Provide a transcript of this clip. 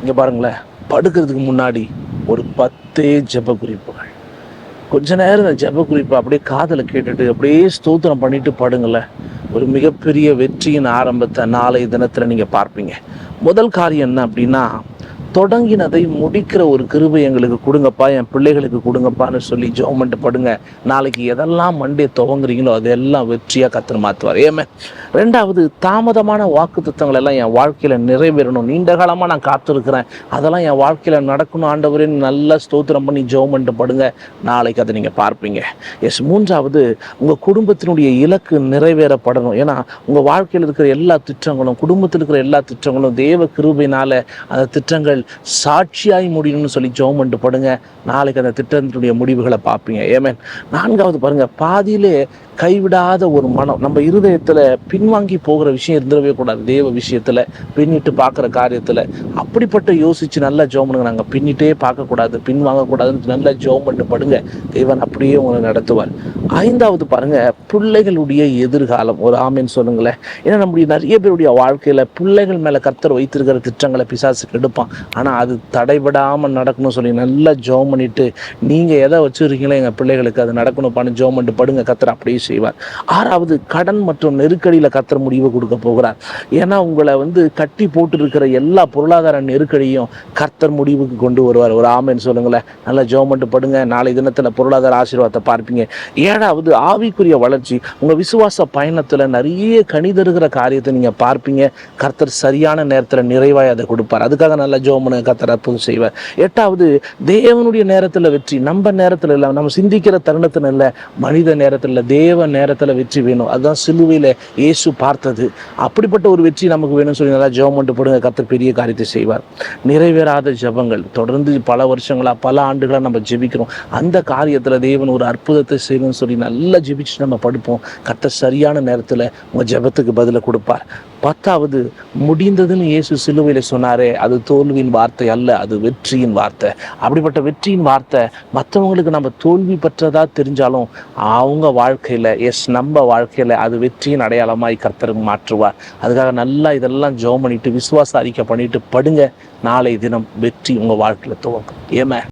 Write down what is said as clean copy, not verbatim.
இங்கே பாருங்களேன், படுக்கிறதுக்கு முன்னாடி ஒரு 10 ஜெப குறிப்புகள். கொஞ்ச நேரம் இந்த ஜெப குறிப்பை அப்படியே காதில் கேட்டுட்டு அப்படியே ஸ்தோத்திரம் பண்ணிட்டு படுங்களேன். ஒரு மிகப்பெரிய வெற்றியின் ஆரம்பத்தை நாளை தினத்தில் நீங்கள் பார்ப்பீங்க. முதல் காரியம் என்ன அப்படின்னா, தொடங்கினதை முடிக்கிற ஒரு கிருபை எங்களுக்கு கொடுங்கப்பா, என் பிள்ளைகளுக்கு கொடுங்கப்பான்னு சொல்லி ஜெபம் பண்ணிட்டு படுங்க. நாளைக்கு எதெல்லாம் மண்டே துவங்குறீங்களோ அதெல்லாம் வெற்றியாக கர்த்தர் மாற்றுவார். ஏமே. ரெண்டாவது, தாமதமான வாக்கு தத்தங்கள் எல்லாம் என் வாழ்க்கையில் நிறைவேறணும். நீண்ட காலமாக நான் காத்திருக்கிறேன், அதெல்லாம் என் வாழ்க்கையில் நடக்கணும் ஆண்டவரேன்னு நல்லா ஸ்தோத்திரம் பண்ணி ஜெபம் பண்ணிட்டு படுங்க. நாளைக்கு அதை நீங்கள் பார்ப்பீங்க. மூன்றாவது, உங்கள் குடும்பத்தினுடைய இலக்கு நிறைவேறப்படணும். ஏன்னா உங்கள் வாழ்க்கையில் இருக்கிற எல்லா திட்டங்களும், குடும்பத்தில் இருக்கிற எல்லா திட்டங்களும் தேவ கிருபையினால அந்த திட்டங்கள் சாட்சியாய் முடியணும்னு சொல்லி ஜெபம் பண்ணிட்டு படுங்க. நாளைக்கு அந்த திட்டத்தினுடைய முடிவுகளை பார்ப்பீங்க. ஏமேன். நான்காவது பாருங்க, பாதியிலே கைவிடாத ஒரு மனம். நம்ம இருதயத்தில் பின்வாங்கி போகிற விஷயம் இருந்துடவே கூடாது. தேவ விஷயத்தில் பின்னிட்டு பார்க்குற காரியத்தில் அப்படிப்பட்ட யோசித்து நல்லா ஜெபம் பண்ணுங்க. நாங்கள் பின்னிட்டே பார்க்கக்கூடாது, பின்வாங்கக்கூடாதுன்னு நல்லா ஜெபம் பண்ணிட்டு படுங்க. தேவன் அப்படியே உங்களை நடத்துவார். ஐந்தாவது பாருங்க, பிள்ளைகளுடைய எதிர்காலம். ஒரு ஆமேன்னு சொல்லுங்களேன். ஏன்னா நம்முடைய நிறைய பேருடைய வாழ்க்கையில் பிள்ளைகள் மேலே கர்த்தர் வைத்திருக்கிற திட்டங்களை பிசாசுக்கு எடுப்பான். ஆனால் அது தடைபடாமல் நடக்கணும்னு சொல்லி நல்லா ஜெபம் பண்ணிட்டு, நீங்கள் எதை வச்சுருக்கீங்களோ எங்கள் பிள்ளைகளுக்கு அது நடக்கணும்ப்பான்னு ஜெபம் பண்ணிட்டு படுங்க. கர்த்தர் அப்படியே செய்வார். ஆறாவது, கடன் மற்றும் நெருக்கடியில் கர்த்தர் முடிவு கொடுக்க போகிறார். ஏன்னா உங்களை கட்டி போட்டு இருக்கிற எல்லா பொருளாதார நெருக்கடியும் கர்த்தர் முடிவுக்கு கொண்டு வருவார். ஒரு ஆமேன்னு சொல்லுங்களேன். நல்லா ஜெபம் பண்ணிட்டு படுங்க. நாளை தினத்தில் பொருளாதார ஆசீர்வாதத்தை பார்ப்பீங்க. ஏழாவது, ஆவிக்குரிய வளர்ச்சி. உங்கள் விசுவாச பயணத்தில் நிறைய கணிதருகிற காரியத்தை நீங்கள் பார்ப்பீங்க. கர்த்தர் சரியான நேரத்தில் நிறைவாய் அதை கொடுப்பார். அதுக்காக நல்லா ஜெபம் பண்ணுங்க. கர்த்தர் அற்புதம் செய்வார். எட்டாவது, தேவனுடைய நேரத்தில் வெற்றி. நம்ம நேரத்தில் இல்லை, நம்ம சிந்திக்கிற தருணத்தில் இல்லை, மனித நேரத்தில் இல்லை, தேவ நேரத்தில் வெற்றி வேணும். அதுதான் சிலுவையில் இயேசு பார்த்தது. அப்படிப்பட்ட ஒரு வெற்றி நமக்கு வேணும்னு சொல்லி நல்லா ஜெபம் பண்ணிட்டு போடுங்க. கர்த்தர் பெரிய காரியத்தை செய்வார். நிறைவேறாத ஜெபங்கள், தொடர்ந்து பல வருஷங்களா பல ஆண்டுகளாக நம்ம ஜெபிக்கிறோம். அந்த காரியத்தில் தேவன் ஒரு அற்புதத்தை செய்யணும்னு சொல்லி நல்லா ஜெபிச்சு நம்ம படுப்போம். கர்த்தர் சரியான நேரத்தில் உங்கள் ஜெபத்துக்கு பதிலை கொடுப்பார். பத்தாவது, முடிந்ததுன்னு இயேசு சிலுவையில் சொன்னாரே, அது தோல்வியின் வார்த்தை அல்ல, அது வெற்றியின் வார்த்தை. அப்படிப்பட்ட வெற்றியின் வார்த்தை மற்றவங்களுக்கு நம்ம தோல்வி பெற்றதா தெரிஞ்சாலும் அவங்க வாழ்க்கையில், நம்ம வாழ்க்கையில் அது வெற்றியின் அடையாளமாய் கர்த்தர் மாற்றுவார். அதுக்காக நல்லா இதெல்லாம் ஜெபம் பண்ணிட்டு விசுவாச அறிக்கை பண்ணிட்டு படுங்க. நாளை தினம் வெற்றி உங்கள் வாழ்க்கையில் துவங்கும். ஏமே.